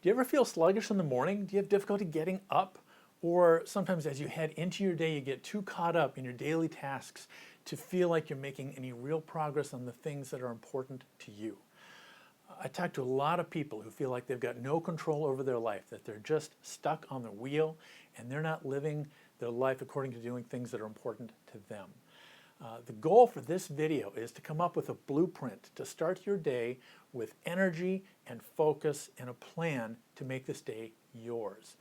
Do you ever feel sluggish in the morning? Do you have difficulty getting up? Or sometimes as you head into your day, you get too caught up in your daily tasks to feel like you're making any real progress on the things that are important to you. I talk to a lot of people who feel like they've got no control over their life, that they're just stuck on the wheel and they're not living their life according to doing things that are important to them. The goal for this video is to come up with a blueprint to start your day with energy and focus and a plan to make this day yours.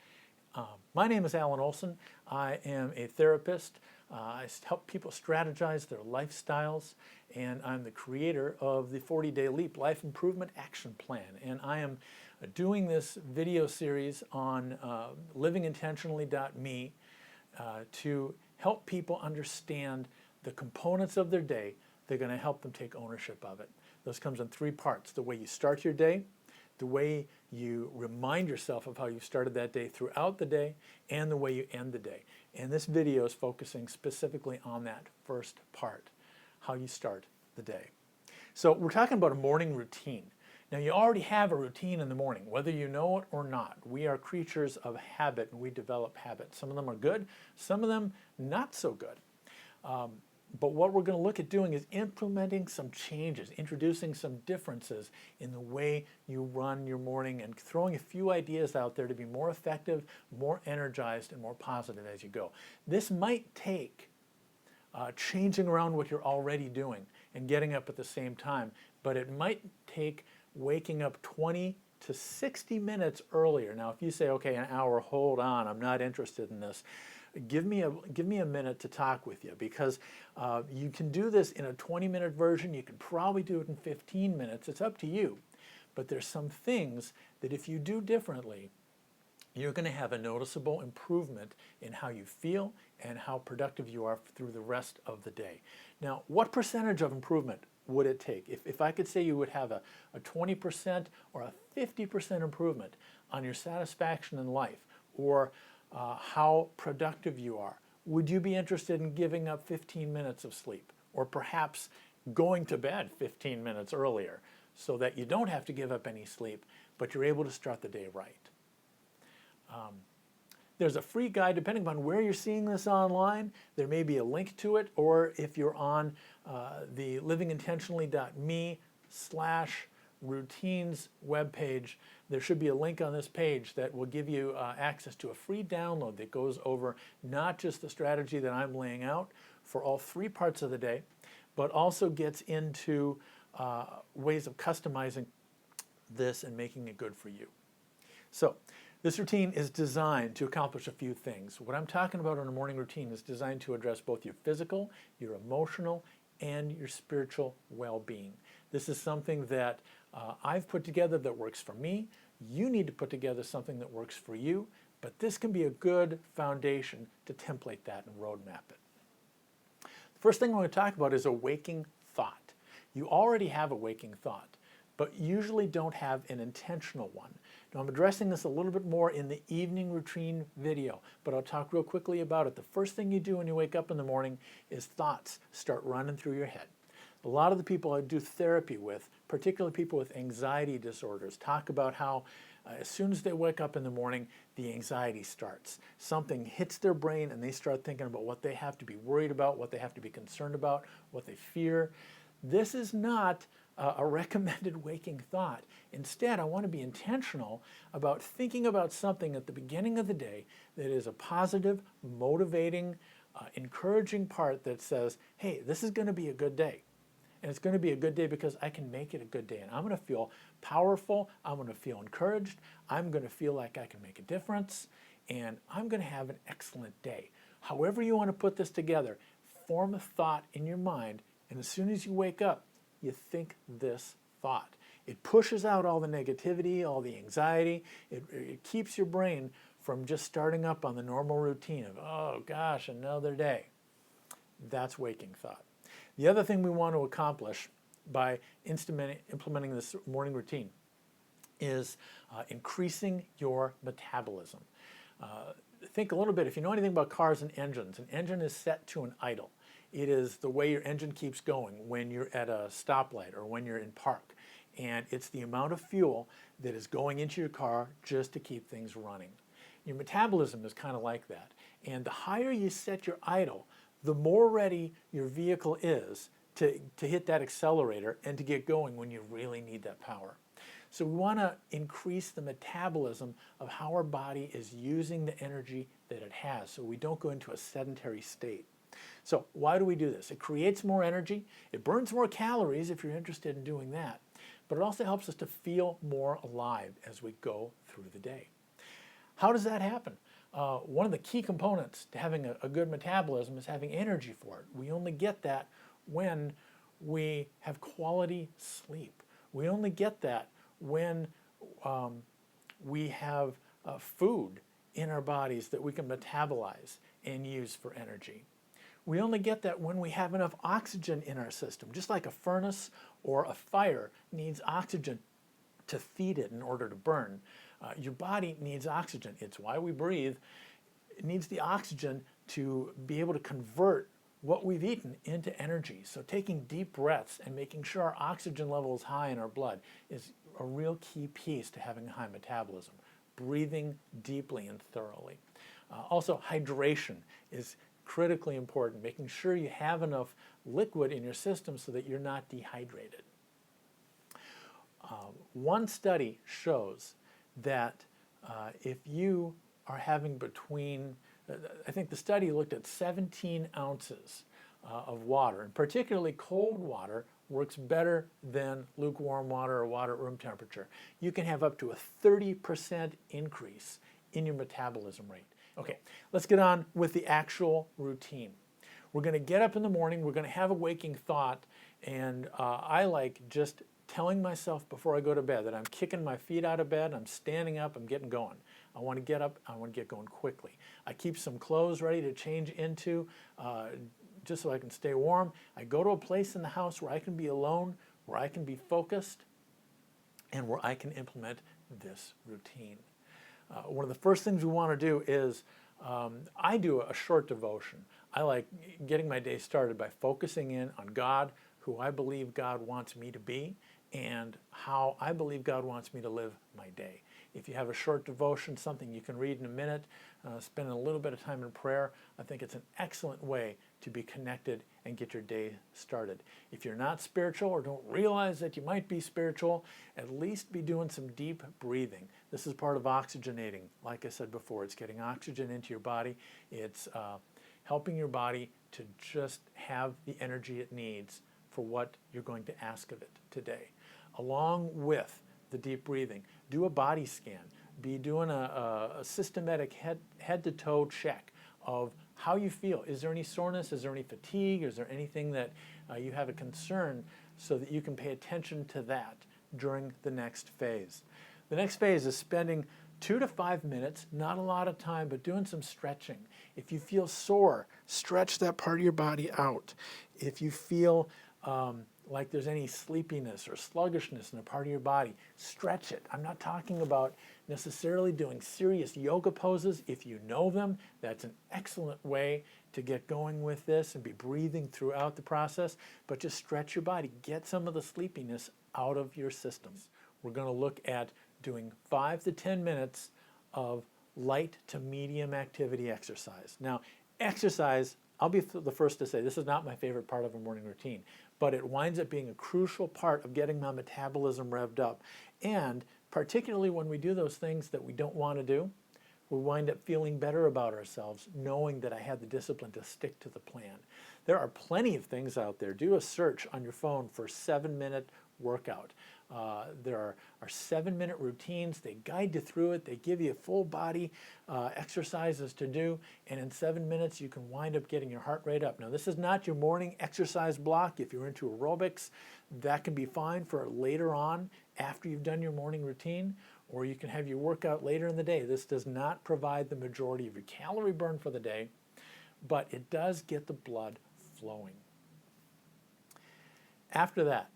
My name is Alan Olson. I am a therapist. I help people strategize their lifestyles, and I'm the creator of the 40-Day Leap Life Improvement Action Plan. And I am doing this video series on livingintentionally.me to help people understand the components of their day that are going to help them take ownership of it. This comes in three parts: the way you start your day, the way you remind yourself of how you started that day throughout the day, and the way you end the day. And this video is focusing specifically on that first part, how you start the day. So we're talking about a morning routine. Now, you already have a routine in the morning, whether you know it or not. We are creatures of habit, and we develop habits. Some of them are good, some of them not so good. But what we're going to look at doing is implementing some changes, introducing some differences in the way you run your morning and throwing a few ideas out there to be more effective, more energized, and more positive as you go. This might take changing around what you're already doing and getting up at the same time, but it might take waking up 20 to 60 minutes earlier. Now, if you say, okay, an hour, hold on, I'm not interested in this. Give me a minute to talk with you, because you can do this in a 20-minute version. You can probably do it in 15 minutes. It's up to you. But there's some things that if you do differently, you're going to have a noticeable improvement in how you feel and how productive you are through the rest of the day. Now, what percentage of improvement would it take? If I could say you would have a 20% or a 50% improvement on your satisfaction in life, or how productive you are, would you be interested in giving up 15 minutes of sleep, or perhaps going to bed 15 minutes earlier so that you don't have to give up any sleep, but you're able to start the day right? There's a free guide, depending on where you're seeing this online. There may be a link to it, or if you're on the livingintentionally.me/routines webpage, there should be a link on this page that will give you access to a free download that goes over not just the strategy that I'm laying out for all three parts of the day, but also gets into ways of customizing this and making it good for you. So this routine is designed to accomplish a few things. What I'm talking about in a morning routine is designed to address both your physical, your emotional, and your spiritual well-being. This is something that I've put together that works for me. You need to put together something that works for you, but this can be a good foundation to template that and roadmap it. The first thing I want to talk about is a waking thought. You already have a waking thought, but usually don't have an intentional one. Now, I'm addressing this a little bit more in the evening routine video, but I'll talk real quickly about it. The first thing you do when you wake up in the morning is thoughts start running through your head. A lot of the people I do therapy with, particularly people with anxiety disorders, talk about how as soon as they wake up in the morning, the anxiety starts. Something hits their brain and they start thinking about what they have to be worried about, what they have to be concerned about, what they fear. This is not a recommended waking thought. Instead, I want to be intentional about thinking about something at the beginning of the day that is a positive, motivating, encouraging part that says, hey, this is going to be a good day. And it's going to be a good day because I can make it a good day. And I'm going to feel powerful. I'm going to feel encouraged. I'm going to feel like I can make a difference. And I'm going to have an excellent day. However you want to put this together, form a thought in your mind. And as soon as you wake up, you think this thought. It pushes out all the negativity, all the anxiety. It keeps your brain from just starting up on the normal routine of, oh gosh, another day. That's waking thought. The other thing we want to accomplish by implementing this morning routine is increasing your metabolism. Think a little bit, if you know anything about cars and engines, an engine is set to an idle. It is the way your engine keeps going when you're at a stoplight or when you're in park. and it's the amount of fuel that is going into your car just to keep things running. Your metabolism is kind of like that, and the higher you set your idle, the more ready your vehicle is to hit that accelerator and to get going when you really need that power. So we want to increase the metabolism of how our body is using the energy that it has so we don't go into a sedentary state. So why do we do this? It creates more energy, it burns more calories if you're interested in doing that, but it also helps us to feel more alive as we go through the day. How does that happen? One of the key components to having a good metabolism is having energy for it. We only get that when we have quality sleep. We only get that when we have food in our bodies that we can metabolize and use for energy. We only get that when we have enough oxygen in our system. Just like a furnace or a fire needs oxygen to feed it in order to burn. Your body needs oxygen. It's why we breathe. It needs the oxygen to be able to convert what we've eaten into energy. So taking deep breaths and making sure our oxygen level is high in our blood is a real key piece to having a high metabolism. Breathing deeply and thoroughly. Also, hydration is critically important, making sure you have enough liquid in your system so that you're not dehydrated. One study shows that if you are having between, I think the study looked at 17 ounces of water, and particularly cold water works better than lukewarm water or water at room temperature. You can have up to a 30% increase in your metabolism rate. Okay, let's get on with the actual routine. We're going to get up in the morning, we're going to have a waking thought, and I like just telling myself before I go to bed that I'm kicking my feet out of bed, I'm standing up, I'm getting going. I want to get up, I want to get going quickly. I keep some clothes ready to change into just so I can stay warm. I go to a place in the house where I can be alone, where I can be focused, and where I can implement this routine. One of the first things we want to do is I do a short devotion. I like getting my day started by focusing in on God, who I believe God wants me to be, and how I believe God wants me to live my day. If you have a short devotion, something you can read in a minute, spend a little bit of time in prayer, I think it's an excellent way to be connected and get your day started. If you're not spiritual or don't realize that you might be spiritual, at least be doing some deep breathing. This is part of oxygenating. Like I said before, it's getting oxygen into your body. It's helping your body to just have the energy it needs for what you're going to ask of it today. Along with the deep breathing, do a body scan. Be doing a systematic head-to-toe check of how you feel. Is there any soreness? Is there any fatigue? Is there anything that you have a concern, so that you can pay attention to that during the next phase. The next phase is spending 2 to 5 minutes, not a lot of time, but doing some stretching. If you feel sore, stretch that part of your body out. If you feel like there's any sleepiness or sluggishness in a part of your body, stretch it. I'm not talking about necessarily doing serious yoga poses. If you know them, that's an excellent way to get going with this and be breathing throughout the process, but just stretch your body. Get some of the sleepiness out of your systems. We're going to look at doing 5 to 10 minutes of light to medium activity exercise. Now, exercise, I'll be the first to say, this is not my favorite part of a morning routine, but it winds up being a crucial part of getting my metabolism revved up. And particularly when we do those things that we don't want to do, we wind up feeling better about ourselves, knowing that I had the discipline to stick to the plan. There are plenty of things out there. Do a search on your phone for 7-minute workout. There are 7-minute routines. They guide you through it. They give you full body exercises to do, and in 7 minutes you can wind up getting your heart rate up. Now, this is not your morning exercise block. If you're into aerobics, that can be fine for later on after you've done your morning routine, or you can have your workout later in the day. This does not provide the majority of your calorie burn for the day, but it does get the blood flowing. After that,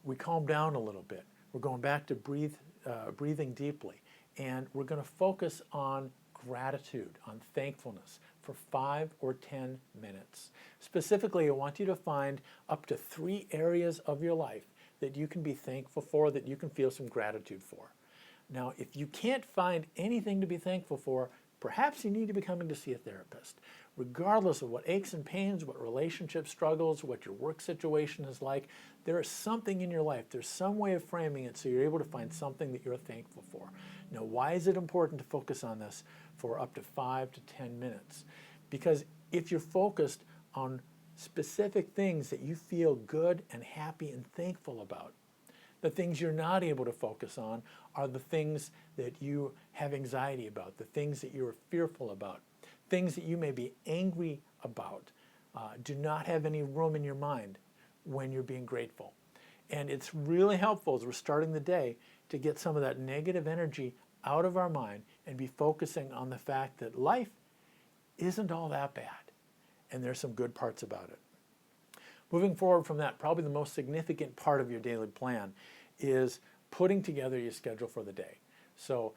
we calm down a little bit. We're going back to breathing deeply, and we're going to focus on gratitude, on thankfulness for 5 or 10 minutes. Specifically, I want you to find up to 3 areas of your life that you can be thankful for, that you can feel some gratitude for. Now, if you can't find anything to be thankful for, perhaps you need to be coming to see a therapist. Regardless of what aches and pains, what relationship struggles, what your work situation is like, there is something in your life, there's some way of framing it so you're able to find something that you're thankful for. Now, why is it important to focus on this for up to 5 to 10 minutes? Because if you're focused on specific things that you feel good and happy and thankful about, the things you're not able to focus on are the things that you have anxiety about, the things that you're fearful about, things that you may be angry about. Do not have any room in your mind when you're being grateful. And it's really helpful as we're starting the day to get some of that negative energy out of our mind and be focusing on the fact that life isn't all that bad and there's some good parts about it. Moving forward from that, probably the most significant part of your daily plan is putting together your schedule for the day. So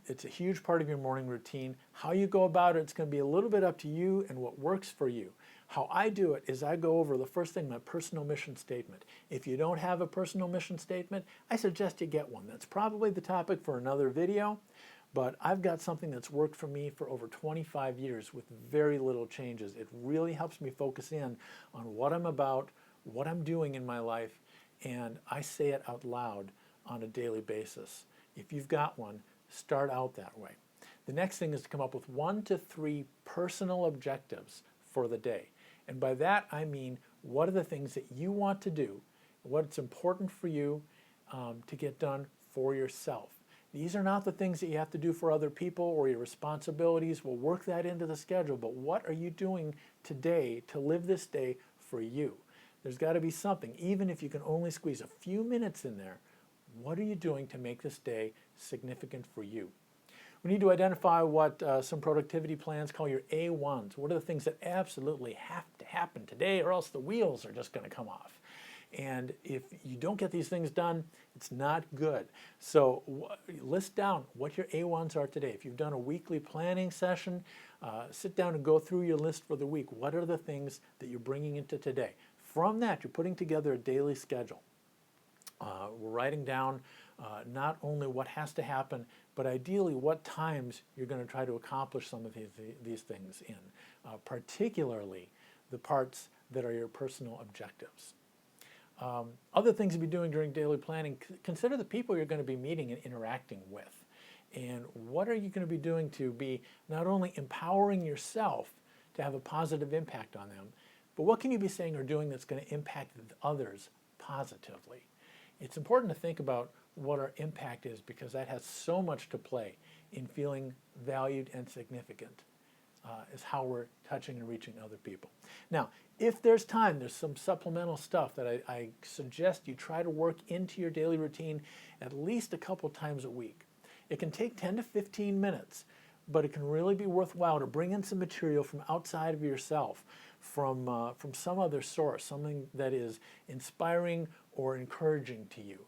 it's a huge part of your morning routine. How you go about it, it's going to be a little bit up to you and what works for you. How I do it is I go over the first thing, my personal mission statement. If you don't have a personal mission statement, I suggest you get one. That's probably the topic for another video, but I've got something that's worked for me for over 25 years with very little changes. It really helps me focus in on what I'm about, what I'm doing in my life, and I say it out loud on a daily basis. If you've got one, start out that way. The next thing is to come up with 1 to 3 personal objectives for the day. And by that I mean, what are the things that you want to do, what's important for you to get done for yourself. These are not the things that you have to do for other people or your responsibilities. We'll work that into the schedule, but what are you doing today to live this day for you? There's got to be something, even if you can only squeeze a few minutes in there. What are you doing to make this day significant for you? We need to identify what some productivity plans call your A1s. What are the things that absolutely have to happen today or else the wheels are just going to come off? And if you don't get these things done, it's not good. So list down what your A1s are today. If you've done a weekly planning session, sit down and go through your list for the week. What are the things that you're bringing into today? From that, you're putting together a daily schedule. We're writing down not only what has to happen, but ideally what times you're going to try to accomplish some of these things in, particularly the parts that are your personal objectives. Other things to be doing during daily planning, consider the people you're going to be meeting and interacting with. And what are you going to be doing to be not only empowering yourself to have a positive impact on them, but what can you be saying or doing that's going to impact others positively? It's important to think about what our impact is because that has so much to play in feeling valued and significant is how we're touching and reaching other people. Now, if there's time, there's some supplemental stuff that I suggest you try to work into your daily routine at least a couple times a week. It can take 10 to 15 minutes, but it can really be worthwhile to bring in some material from outside of yourself, from some other source, something that is inspiring or encouraging to you.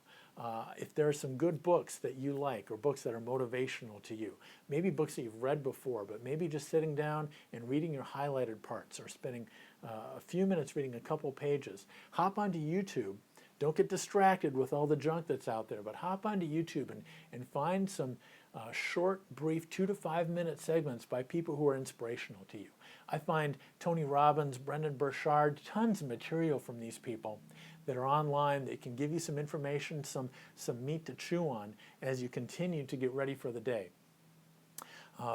If there are some good books that you like or books that are motivational to you, maybe books that you've read before, but maybe just sitting down and reading your highlighted parts or spending a few minutes reading a couple pages. Hop onto YouTube. Don't get distracted with all the junk that's out there, but hop onto YouTube and find some short, brief 2 to 5 minute segments by people who are inspirational to you. I find Tony Robbins, Brendan Burchard, tons of material from these people that are online that can give you some information, some meat to chew on as you continue to get ready for the day.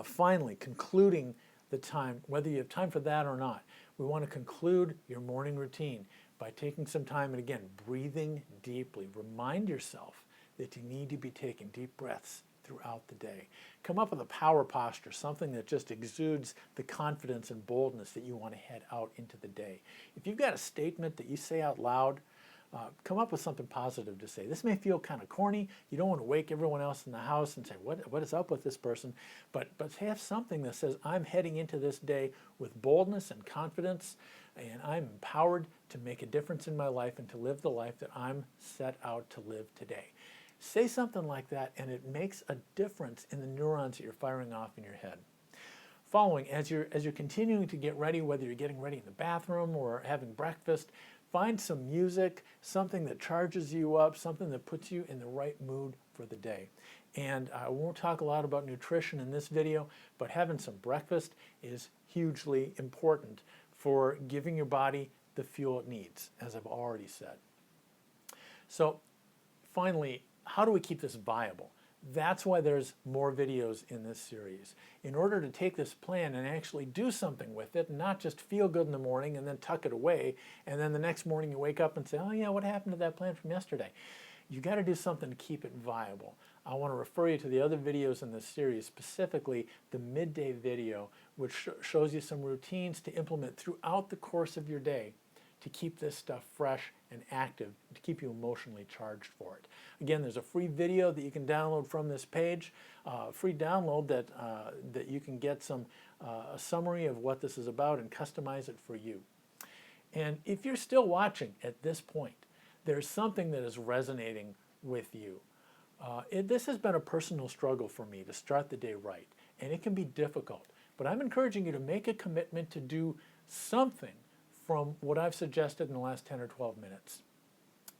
Finally, concluding the time, whether you have time for that or not, we want to conclude your morning routine by taking some time and again, breathing deeply. Remind yourself that you need to be taking deep breaths throughout the day. Come up with a power posture, something that just exudes the confidence and boldness that you want to head out into the day. If you've got a statement that you say out loud, come up with something positive to say. This may feel kind of corny. You don't want to wake everyone else in the house and say, what is up with this person? But have something that says, I'm heading into this day with boldness and confidence, and I'm empowered to make a difference in my life and to live the life that I'm set out to live today. Say something like that, and it makes a difference in the neurons that you're firing off in your head. Following, as you're continuing to get ready, whether you're getting ready in the bathroom or having breakfast, Find some music, something that charges you up, something that puts you in the right mood for the day. And I won't talk a lot about nutrition in this video, but having some breakfast is hugely important for giving your body the fuel it needs, as I've already said. So finally, how do we keep this viable? That's why there's more videos in this series. In order to take this plan and actually do something with it, and not just feel good in the morning and then tuck it away, and then the next morning you wake up and say, oh yeah, what happened to that plan from yesterday? You got to do something to keep it viable. I want to refer you to the other videos in this series, specifically the midday video, which shows you some routines to implement throughout the course of your day to keep this stuff fresh and active, to keep you emotionally charged for it. Again, there's a free video that you can download from this page, free download that you can get a summary of what this is about and customize it for you. And if you're still watching at this point, there's something that is resonating with you. This has been a personal struggle for me to start the day right, and it can be difficult. But I'm encouraging you to make a commitment to do something from what I've suggested in the last 10 or 12 minutes.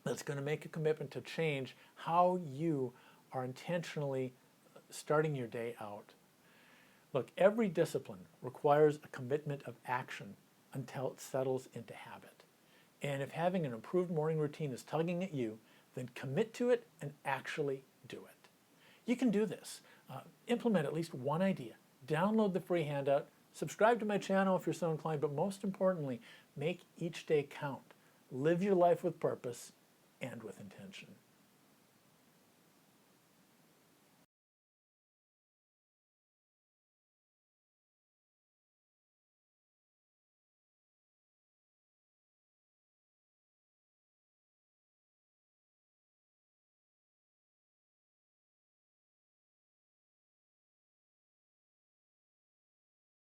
That's going to make a commitment to change how you are intentionally starting your day out. Look, every discipline requires a commitment of action until it settles into habit. And if having an improved morning routine is tugging at you, then commit to it and actually do it. You can do this. Implement at least one idea. Download the free handout. Subscribe to my channel if you're so inclined, but most importantly, make each day count. Live your life with purpose and with intention.